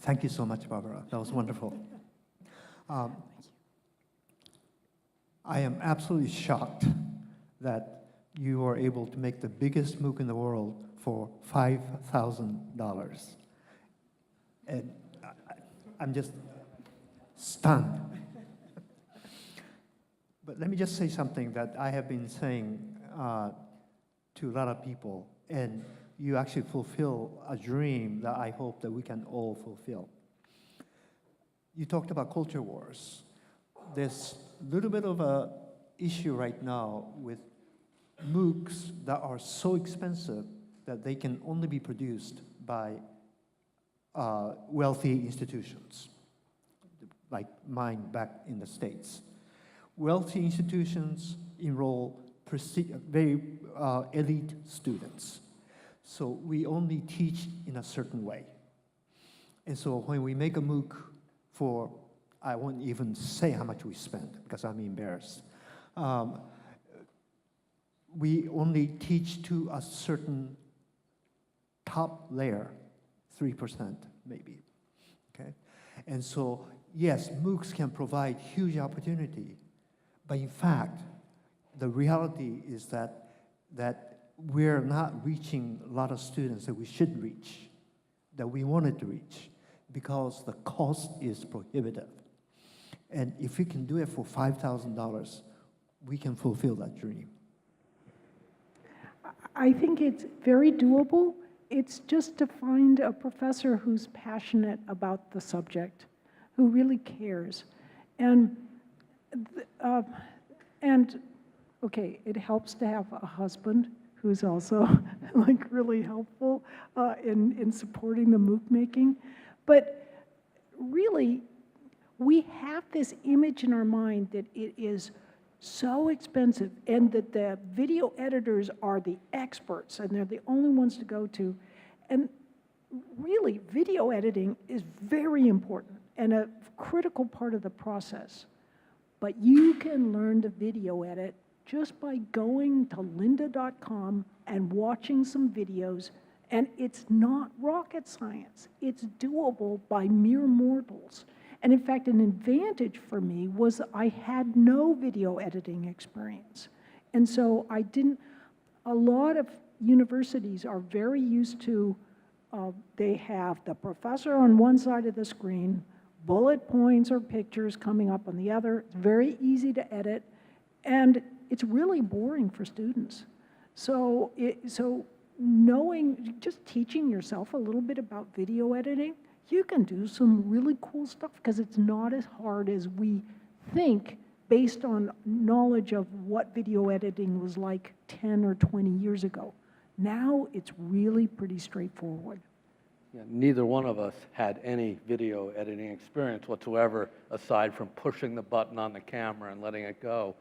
Thank you so much, Barbara. That was wonderful. I am absolutely shocked that you were able to make the biggest MOOC in the world for $5,000. And I'm just stunned. But let me just say something that I have been saying to a lot of people, and you actually fulfill a dream that I hope that we can all fulfill. You talked about culture wars. There's a little bit of an issue right now with MOOCs that are so expensive that they can only be produced by wealthy institutions, like mine back in the States. Wealthy institutions enroll very elite students. So we only teach in a certain way. And so when we make a MOOC for, I won't even say how much we spend because I'm embarrassed. We only teach to a certain top layer, 3% maybe, okay? And so, yes, MOOCs can provide huge opportunity, but in fact, the reality is that we're not reaching a lot of students that we should reach, that we wanted to reach, because the cost is prohibitive. And if we can do it for $5,000, we can fulfill that dream. I think it's very doable. It's just to find a professor who's passionate about the subject, who really cares. And okay, it helps to have a husband who's also like really helpful in supporting the MOOC making. But really, we have this image in our mind that it is so expensive and that the video editors are the experts and they're the only ones to go to. And really, video editing is very important and a critical part of the process. But you can learn to video edit just by going to lynda.com and watching some videos. And it's not rocket science. It's doable by mere mortals. And in fact, an advantage for me was I had no video editing experience. And so I didn't, a lot of universities are very used to, they have the professor on one side of the screen, bullet points or pictures coming up on the other. It's very easy to edit, and it's really boring for students. So, knowing, just teaching yourself a little bit about video editing, you can do some really cool stuff because it's not as hard as we think based on knowledge of what video editing was like 10 or 20 years ago. Now it's really pretty straightforward. Yeah, neither one of us had any video editing experience whatsoever aside from pushing the button on the camera and letting it go.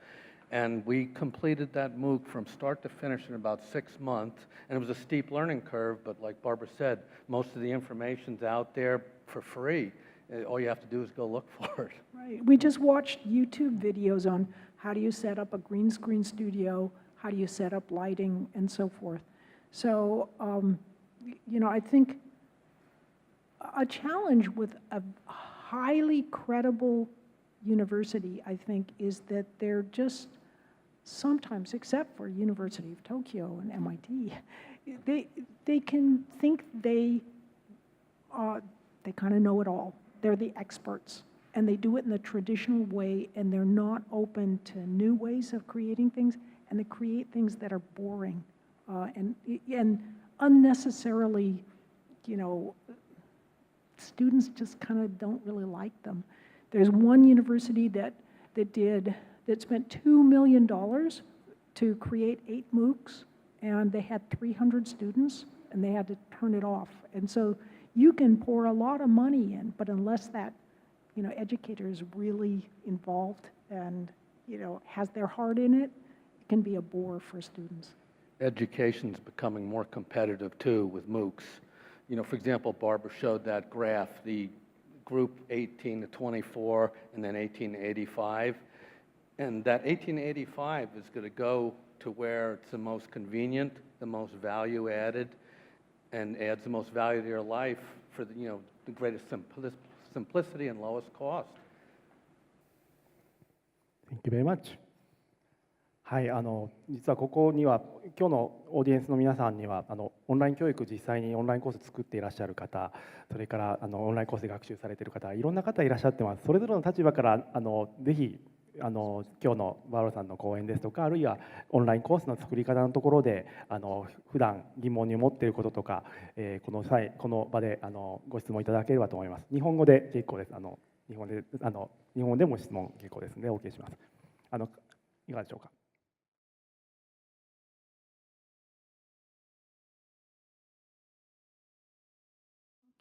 And we completed that MOOC from start to finish in about 6 months. And it was a steep learning curve, but like Barbara said, most of the information's out there for free. All you have to do is go look for it. Right. We just watched YouTube videos on how do you set up a green screen studio, how do you set up lighting, and so forth. So, you know, I think a challenge with a highly credible university, I think, is that they're just sometimes, except for University of Tokyo and MIT, they can think they kind of know it all. They're the experts, and they do it in the traditional way, and they're not open to new ways of creating things, and they create things that are boring and unnecessarily, you know, students just kind of don't really like them. There's one university that spent $2 million to create 8 MOOCs, and they had 300 students, and they had to turn it off. And so you can pour a lot of money in, but unless that, you know, educator is really involved and, you know, has their heart in it, it can be a bore for students. Education's becoming more competitive too with MOOCs. You know, for example, Barbara showed that graph, the group 18 to 24 and then 18 to 85. And that 18 to 85 is going to go to where it's the most convenient, the most value added, and adds the most value to your life for the, you know, the greatest simplicity and lowest cost. Thank you very much. はい、実はここには今日のオーディエンスの皆さんにはオンライン教育実際にオンラインコース作っていらっしゃる方、それからオンラインコースで学習されている方、いろんな方いらっしゃってます。それぞれの立場からぜひ今日のバーロさんの講演ですとか、あるいはオンラインコースの作り方のところで普段疑問に思っていることとか、この場でご質問いただければと思います。日本語で結構です。日本でも質問結構ですのでお受けします。いかがでしょうか。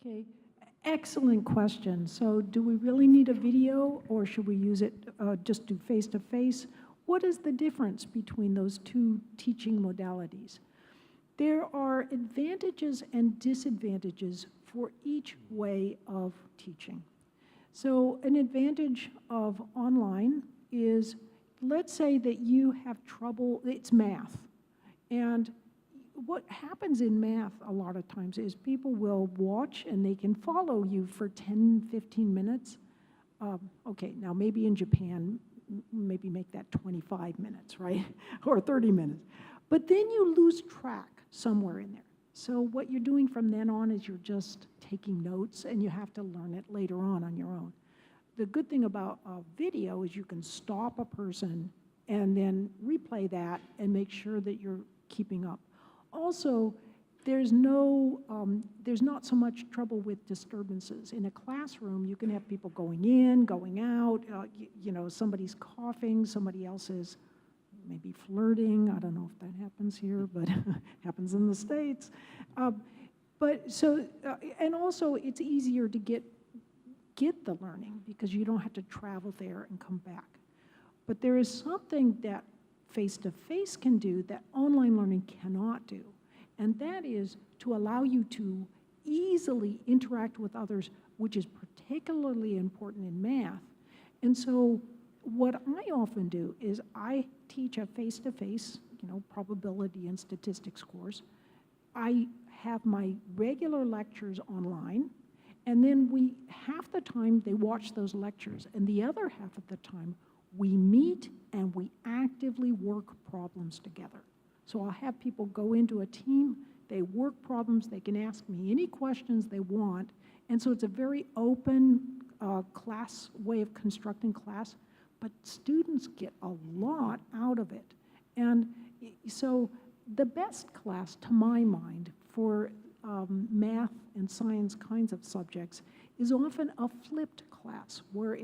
Okay, excellent question. So do we really need a video or should we use it just do face-to-face? What is the difference between those two teaching modalities? There are advantages and disadvantages for each way of teaching. So an advantage of online is, let's say that you have trouble, it's math, and what happens in math a lot of times is people will watch and they can follow you for 10, 15 minutes. Okay, now maybe in Japan, maybe make that 25 minutes, right? Or 30 minutes. But then you lose track somewhere in there. So what you're doing from then on is you're just taking notes and you have to learn it later on your own. The good thing about a video is you can stop a person and then replay that and make sure that you're keeping up. Also, there's not so much trouble with disturbances. In a classroom, you can have people going in, going out, somebody's coughing, somebody else is maybe flirting. I don't know if that happens here, but happens in the States. And also it's easier to get the learning because you don't have to travel there and come back. But there is something that face-to-face can do that online learning cannot do, and that is to allow you to easily interact with others, which is particularly important in math. And so what I often do is I teach a face-to-face, probability and statistics course. I have my regular lectures online, and then half the time they watch those lectures, and the other half of the time we meet and we actively work problems together. So I'll have people go into a team, they work problems, they can ask me any questions they want, and so it's a very open class way of constructing class, but students get a lot out of it. And so the best class, to my mind, for math and science kinds of subjects is often a flipped class where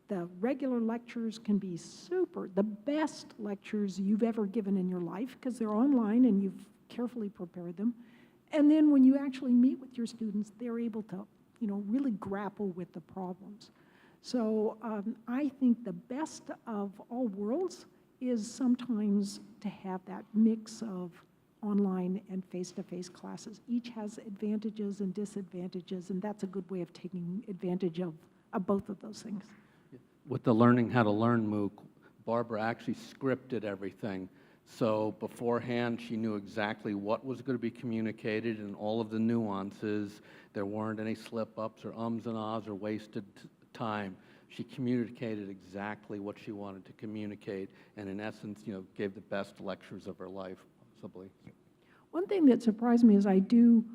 the regular lectures can be the best lectures you've ever given in your life because they're online and you've carefully prepared them. And then when you actually meet with your students, they're able to, really grapple with the problems. So I think the best of all worlds is sometimes to have that mix of online and face-to-face classes. Each has advantages and disadvantages, and that's a good way of taking advantage of both of those things. With the Learning How to Learn MOOC, Barbara actually scripted everything. So beforehand, she knew exactly what was going to be communicated and all of the nuances. There weren't any slip-ups or ums and ahs or wasted time. She communicated exactly what she wanted to communicate, and in essence, gave the best lectures of her life, possibly. One thing that surprised me is I do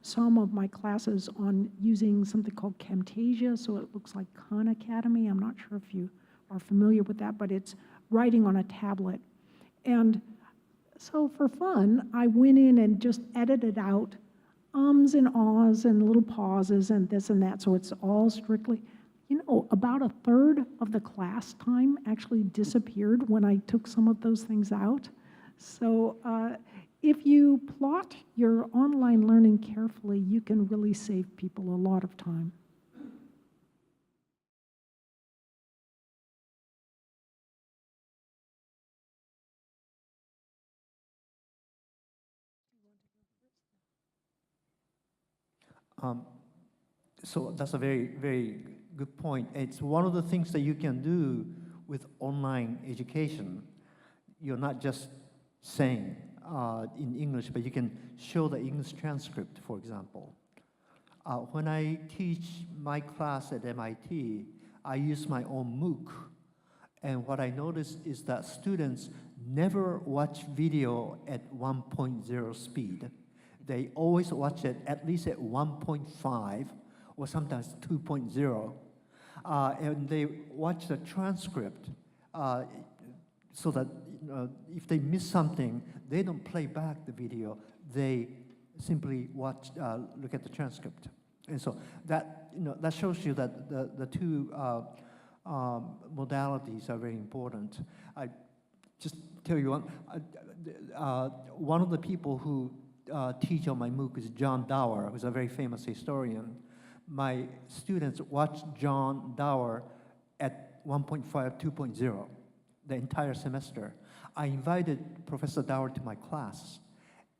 some of my classes on using something called Camtasia, so it looks like Khan Academy. I'm not sure if you are familiar with that, but it's writing on a tablet. And so for fun, I went in and just edited out ums and ahs and little pauses and this and that, so it's all strictly, about a third of the class time actually disappeared when I took some of those things out. So if you plot your online learning carefully, you can really save people a lot of time. So that's a very, very good point. It's one of the things that you can do with online education. You're not just saying in English, but you can show the English transcript, for example. When I teach my class at MIT, I use my own MOOC. And what I noticed is that students never watch video at 1.0 speed. They always watch it at least at 1.5 or sometimes 2.0. And they watch the transcript so that if they miss something, they don't play back the video. They simply look at the transcript. And so that, that shows you that the two modalities are very important. I just tell you one of the people who teach on my MOOC is John Dower, who's a very famous historian. My students watch John Dower at 1.5, 2.0 the entire semester. I invited Professor Dower to my class,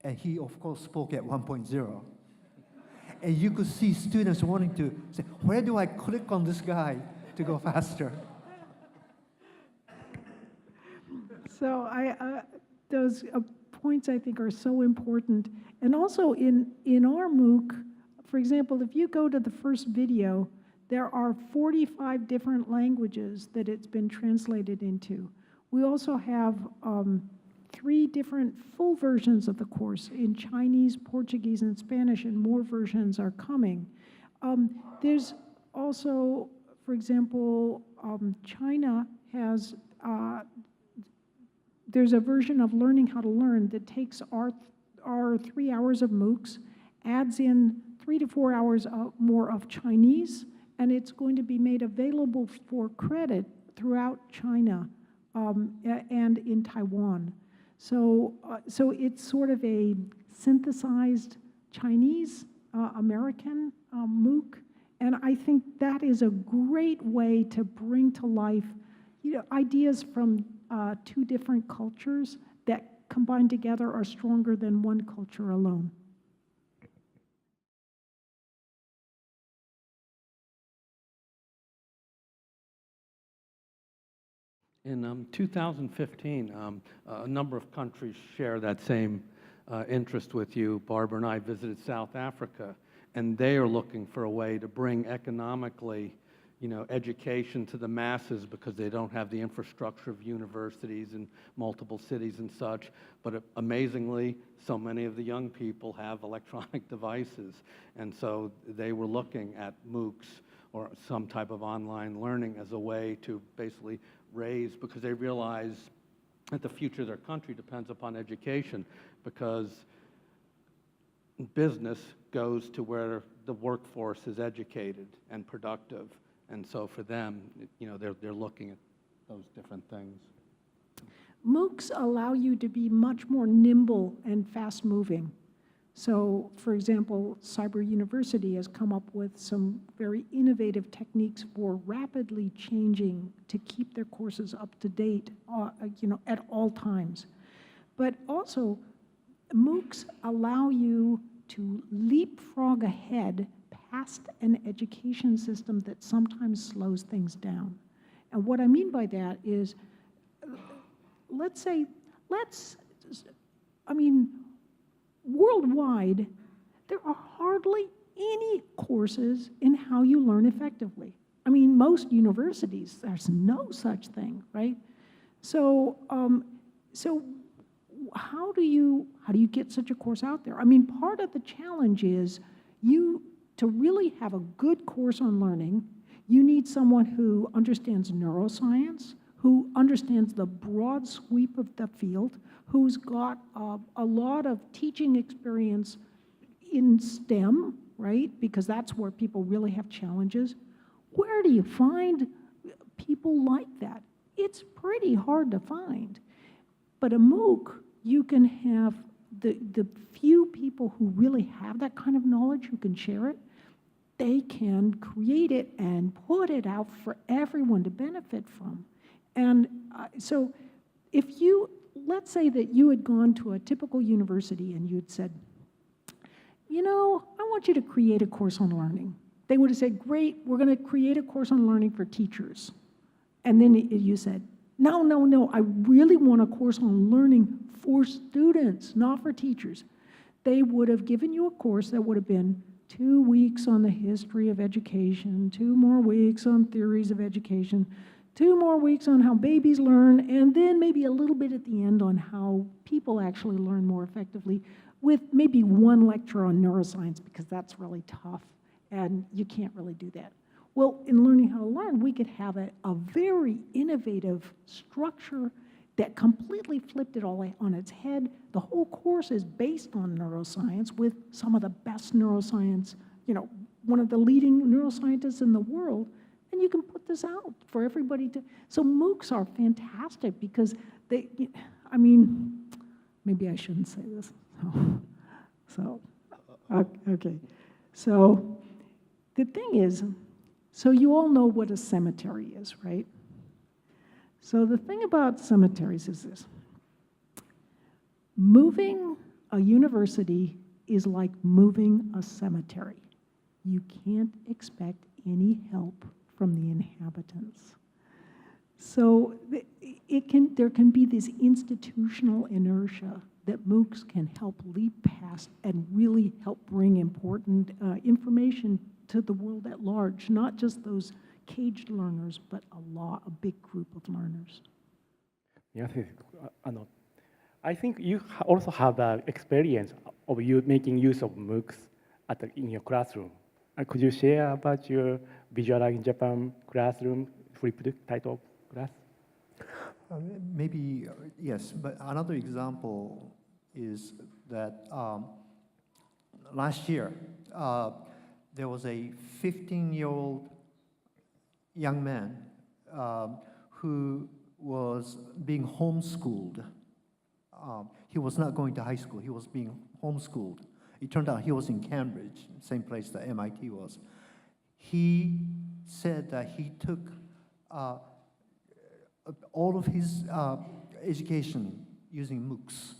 and he, of course, spoke at 1.0. And you could see students wanting to say, where do I click on this guy to go faster? So those points I think are so important. And also in our MOOC, for example, if you go to the first video, there are 45 different languages that it's been translated into. We also have 3 different full versions of the course in Chinese, Portuguese, and Spanish, and more versions are coming. There's also, for example, China has, there's a version of Learning How to Learn that takes our 3 hours of MOOCs, adds in 3 to 4 hours more of Chinese, and it's going to be made available for credit throughout China and in Taiwan. So it's sort of a synthesized Chinese American MOOC, and I think that is a great way to bring to life, ideas from 2 different cultures that combined together are stronger than one culture alone. In 2015, a number of countries share that same interest with you. Barbara and I visited South Africa, and they are looking for a way to bring economically, education to the masses because they don't have the infrastructure of universities in multiple cities and such. But amazingly, so many of the young people have electronic devices, and so they were looking at MOOCs or some type of online learning as a way to basically raise, because they realize that the future of their country depends upon education, because business goes to where the workforce is educated and productive. And so for them, they're looking at those different things. MOOCs allow you to be much more nimble and fast-moving. So, for example, Cyber University has come up with some very innovative techniques for rapidly changing to keep their courses up to date, at all times. But also, MOOCs allow you to leapfrog ahead past an education system that sometimes slows things down. And what I mean by that is, worldwide, there are hardly any courses in how you learn effectively. Most universities, there's no such thing, right? So, how do you get such a course out there? Part of the challenge is to really have a good course on learning, you need someone who understands neuroscience, who understands the broad sweep of the field, who's got a lot of teaching experience in STEM, right? Because that's where people really have challenges. Where do you find people like that? It's pretty hard to find. But a MOOC, you can have the few people who really have that kind of knowledge who can share it, they can create it and put it out for everyone to benefit from. And so if let's say that you had gone to a typical university and you'd said, I want you to create a course on learning. They would have said, great, we're going to create a course on learning for teachers. And then you said, no, I really want a course on learning for students, not for teachers. They would have given you a course that would have been 2 weeks on the history of education, 2 more weeks on theories of education, 2 more weeks on how babies learn, and then maybe a little bit at the end on how people actually learn more effectively, with maybe 1 lecture on neuroscience, because that's really tough, and you can't really do that. Well, in learning how to learn, we could have a very innovative structure that completely flipped it all on its head. The whole course is based on neuroscience with some of the best neuroscience, one of the leading neuroscientists in the world, and you can put this out for everybody to. So MOOCs are fantastic because maybe I shouldn't say this. Okay. So the thing is, so you all know what a cemetery is, right? So the thing about cemeteries is this. Moving a university is like moving a cemetery. You can't expect any help from the inhabitants. So there can be this institutional inertia that MOOCs can help leap past and really help bring important information to the world at large, not just those caged learners, but a big group of learners. Yes, I think you also have the experience of you making use of MOOCs in your classroom. Could you share about your Visualize in Japan classroom flipped title class? Maybe, yes, but another example is that last year, there was a 15-year-old young man who was being homeschooled. He was not going to high school, he was being homeschooled. It turned out he was in Cambridge, same place that MIT was. He said that he took all of his education using MOOCs.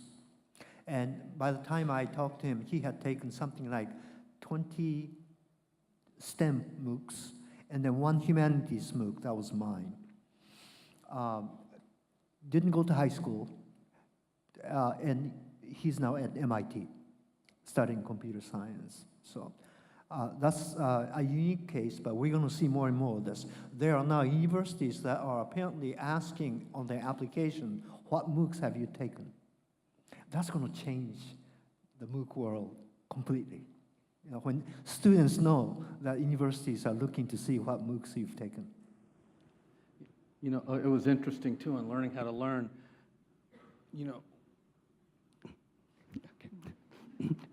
And by the time I talked to him, he had taken something like 20 STEM MOOCs, and then 1 humanities MOOC, that was mine. Didn't go to high school, and he's now at MIT, studying computer science. So that's a unique case, but we're going to see more and more of this. There are now universities that are apparently asking on their application, what MOOCs have you taken? That's going to change the MOOC world completely. When students know that universities are looking to see what MOOCs you've taken. It was interesting too in learning how to learn.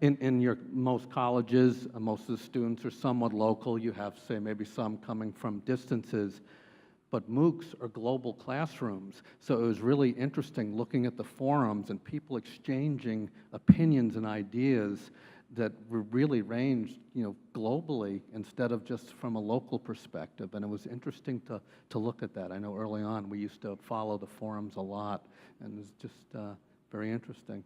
In your most colleges, most of the students are somewhat local. You have, say, maybe some coming from distances, but MOOCs are global classrooms. So it was really interesting looking at the forums and people exchanging opinions and ideas that were really ranged, globally instead of just from a local perspective. And it was interesting to look at that. I know early on we used to follow the forums a lot, and it was just very interesting.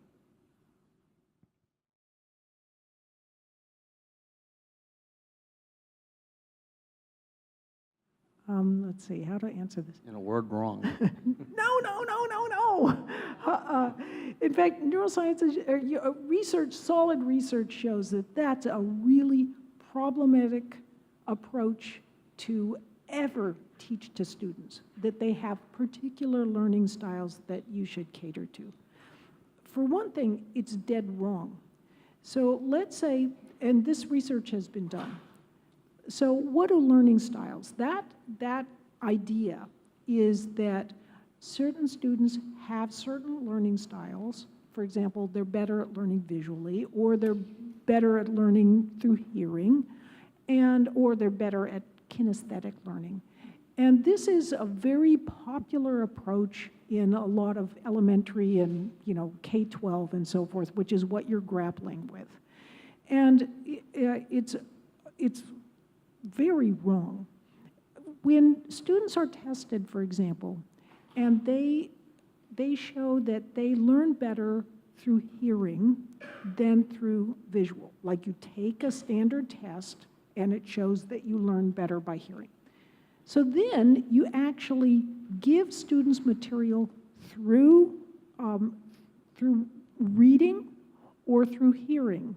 Let's see, how to answer this. In a word, wrong. No. In fact, neuroscience research, solid research shows that that's a really problematic approach to ever teach to students, that they have particular learning styles that you should cater to. For one thing, it's dead wrong. So let's say, and this research has been done, so what are learning styles? That idea is that certain students have certain learning styles. For example, they're better at learning visually, or they're better at learning through hearing, or they're better at kinesthetic learning. And this is a very popular approach in a lot of elementary and K-12 and so forth, which is what you're grappling with. And it's very wrong. When students are tested, for example, and they show that they learn better through hearing than through visual. Like you take a standard test and it shows that you learn better by hearing. So then you actually give students material through reading or through hearing.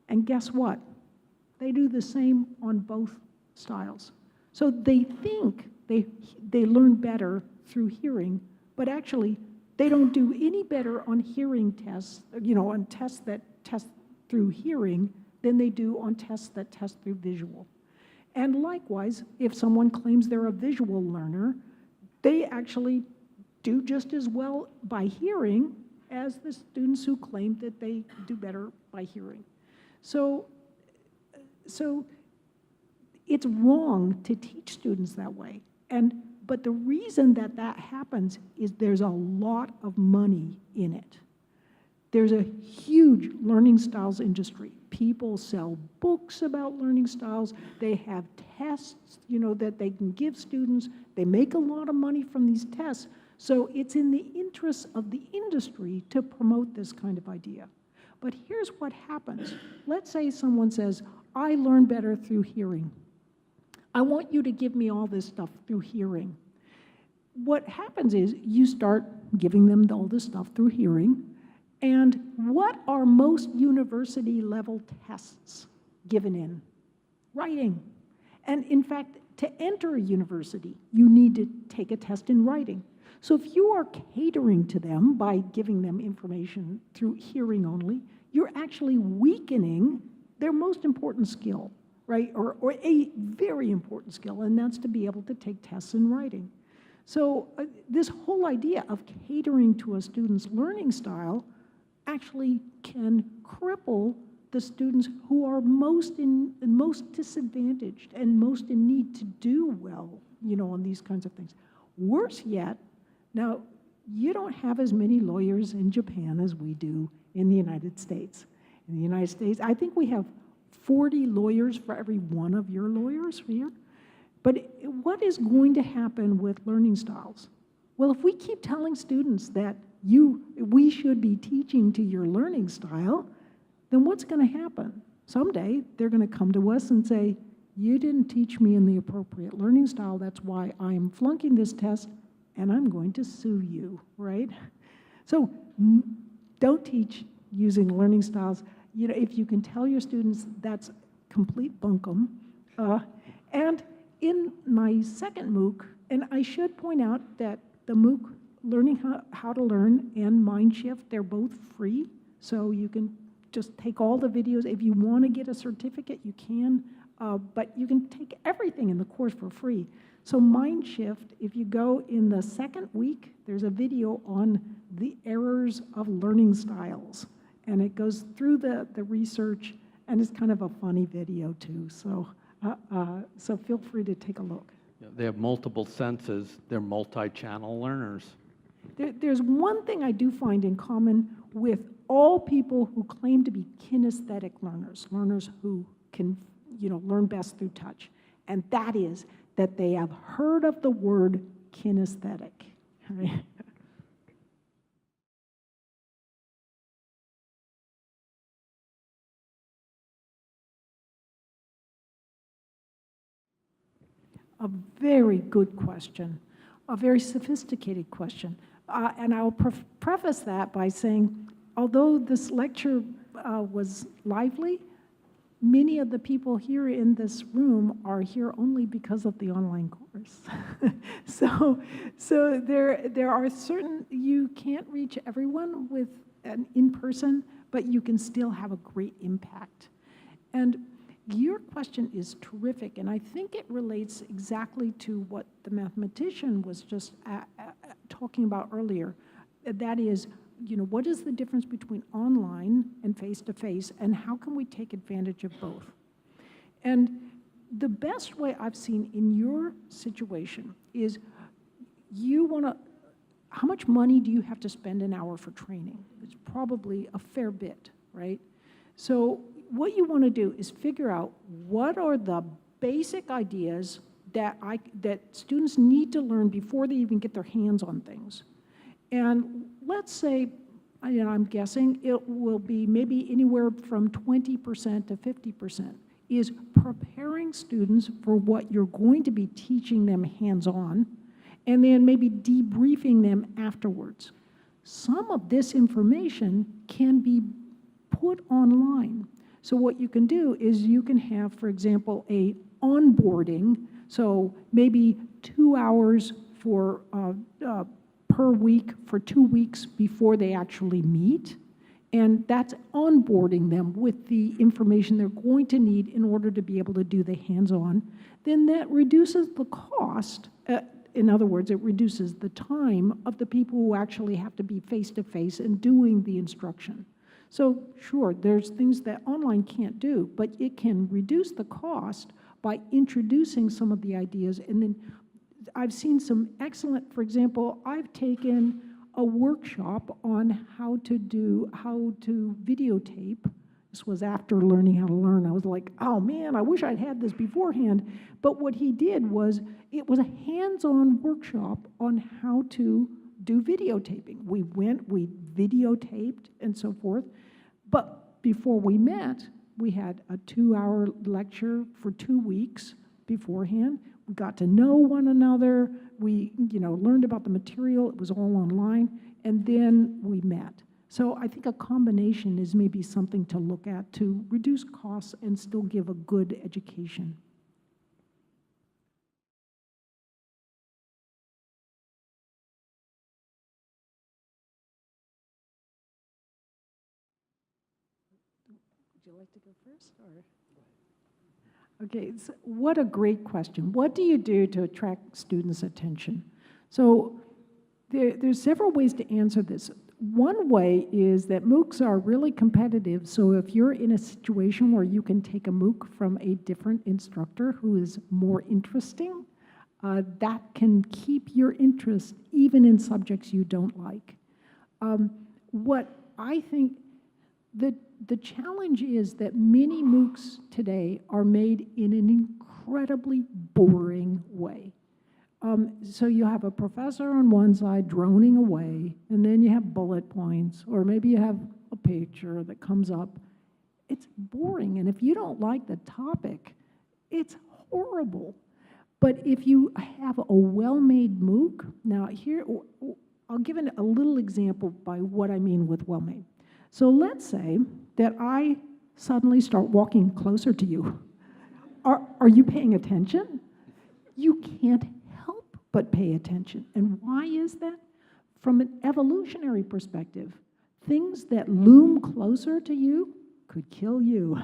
And guess what? They do the same on both styles. So they think they learn better through hearing, but actually they don't do any better on hearing tests, on tests that test through hearing than they do on tests that test through visual. And likewise, if someone claims they're a visual learner, they actually do just as well by hearing as the students who claim that they do better by hearing. So it's wrong to teach students that way. But the reason that happens is there's a lot of money in it. There's a huge learning styles industry. People sell books about learning styles. They have tests, that they can give students. They make a lot of money from these tests. So it's in the interest of the industry to promote this kind of idea. But here's what happens. Let's say someone says, I learn better through hearing. I want you to give me all this stuff through hearing. What happens is you start giving them all this stuff through hearing. And what are most university-level tests given in? Writing. And in fact, to enter a university, you need to take a test in writing. So if you are catering to them by giving them information through hearing only, you're actually weakening their most important skill, right? Or a very important skill, and that's to be able to take tests in writing. So this whole idea of catering to a student's learning style actually can cripple the students who are most disadvantaged and most in need to do well, on these kinds of things. Worse yet, now, you don't have as many lawyers in Japan as we do in the United States. In the United States, I think we have 40 lawyers for every one of your lawyers here. But what is going to happen with learning styles? Well, if we keep telling students that we should be teaching to your learning style, then what's going to happen? Someday, they're going to come to us and say, you didn't teach me in the appropriate learning style. That's why I'm flunking this test, and I'm going to sue you, right? So don't teach using learning styles. If you can tell your students that's complete bunkum. And in my second MOOC, and I should point out that the MOOC, Learning How to Learn and Mindshift, they're both free. So you can just take all the videos. If you want to get a certificate, you can. But you can take everything in the course for free. So Mindshift, if you go in the second week, there's a video on the errors of learning styles. And it goes through the research, and it's kind of a funny video too. So feel free to take a look. Yeah, they have multiple senses. They're multi-channel learners. There's one thing I do find in common with all people who claim to be kinesthetic learners who can learn best through touch, and that is that they have heard of the word kinesthetic. Right? A very good question, a very sophisticated question. And I'll preface that by saying, although this lecture was lively, many of the people here in this room are here only because of the online course. so there are certain, you can't reach everyone with an in-person, but you can still have a great impact. And your question is terrific, and I think it relates exactly to what the mathematician was just talking about earlier. That is, what is the difference between online and face-to-face, and how can we take advantage of both? And the best way I've seen in your situation is how much money do you have to spend an hour for training? It's probably a fair bit, right? So what you want to do is figure out what are the basic ideas that students need to learn before they even get their hands on things. And let's say, I'm guessing it will be maybe anywhere from 20% to 50% is preparing students for what you're going to be teaching them hands-on, and then maybe debriefing them afterwards. Some of this information can be put online. So what you can do is you can have, for example, a onboarding, so maybe 2 hours for per week for 2 weeks before they actually meet. And that's onboarding them with the information they're going to need in order to be able to do the hands-on. Then that reduces the cost. In other words, it reduces the time of the people who actually have to be face-to-face and doing the instruction. So sure, there's things that online can't do, but it can reduce the cost by introducing some of the ideas. And then I've seen some excellent, for example, I've taken a workshop on how to videotape. This was after learning how to learn. I was like, oh man, I wish I'd had this beforehand. But what he did was, it was a hands-on workshop on how to do videotaping. We went, we videotaped and so forth. But before we met, we had a 2-hour lecture for 2 weeks beforehand. We got to know one another. We, learned about the material. It was all online. And then we met. So I think a combination is maybe something to look at to reduce costs and still give a good education. Would you like to go first, or? Okay, so what a great question. What do you do to attract students' attention? So there's several ways to answer this. One way is that MOOCs are really competitive, so if you're in a situation where you can take a MOOC from a different instructor who is more interesting, that can keep your interest even in subjects you don't like. What I think the challenge is that many MOOCs today are made in an incredibly boring way. So you have a professor on one side droning away, and then you have bullet points, or maybe you have a picture that comes up. It's boring, and if you don't like the topic, it's horrible. But if you have a well-made MOOC, now here, I'll give a little example by what I mean with well-made. So let's say that I suddenly start walking closer to you. Are you paying attention? You can't help but pay attention. And why is that? From an evolutionary perspective, things that loom closer to you could kill you.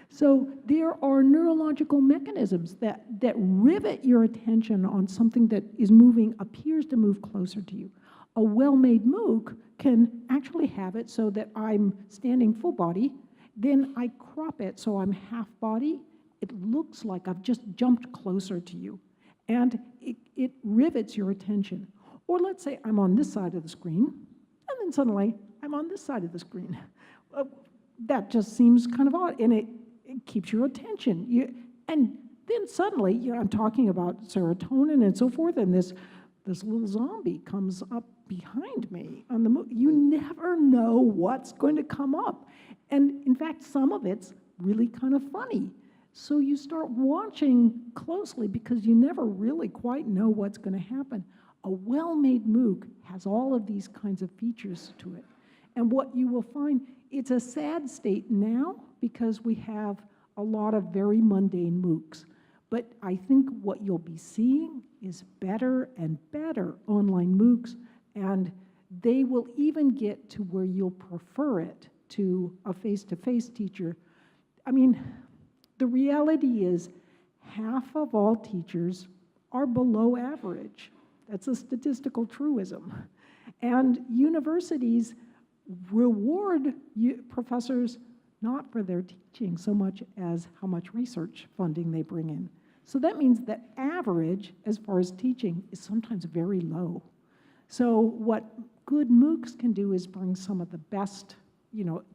So there are neurological mechanisms that rivet your attention on something that is moving, appears to move closer to you. A well-made MOOC can actually have it so that I'm standing full body, then I crop it so I'm half body. It looks like I've just jumped closer to you, and it rivets your attention. Or let's say I'm on this side of the screen, and then suddenly I'm on this side of the screen. That just seems kind of odd, and it keeps your attention. And then suddenly, I'm talking about serotonin and so forth, and this little zombie comes up behind me on the MOOC. You never know what's going to come up. And in fact, some of it's really kind of funny. So you start watching closely because you never really quite know what's going to happen. A well-made MOOC has all of these kinds of features to it. And what you will find, it's a sad state now because we have a lot of very mundane MOOCs. But I think what you'll be seeing is better and better online MOOCs, and they will even get to where you'll prefer it to a face-to-face teacher. I mean, the reality is half of all teachers are below average. That's a statistical truism. And universities reward professors not for their teaching so much as how much research funding they bring in. So that means that average, as far as teaching, is sometimes very low. So what good MOOCs can do is bring some of the best,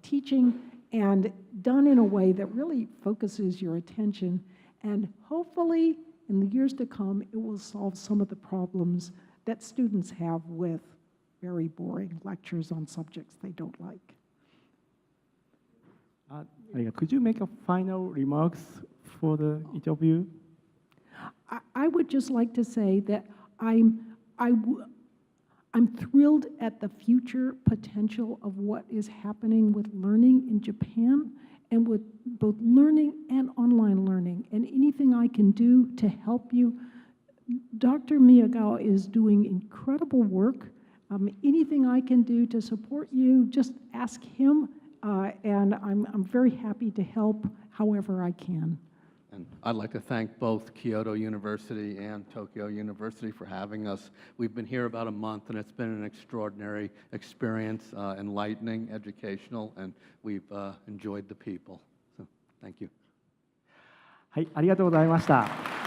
teaching, and done in a way that really focuses your attention. And hopefully, in the years to come, it will solve some of the problems that students have with very boring lectures on subjects they don't like. Could you make a final remarks for each of you? I would just like to say that I'm thrilled at the future potential of what is happening with learning in Japan, and with both learning and online learning. And anything I can do to help you, Dr. Miyagawa is doing incredible work. Anything I can do to support you, just ask him, and I'm very happy to help however I can. And I'd like to thank both Kyoto University and Tokyo University for having us. We've been here about a month, and it's been an extraordinary experience, enlightening, educational, and we've enjoyed the people. So, thank you. はい、ありがとうございました。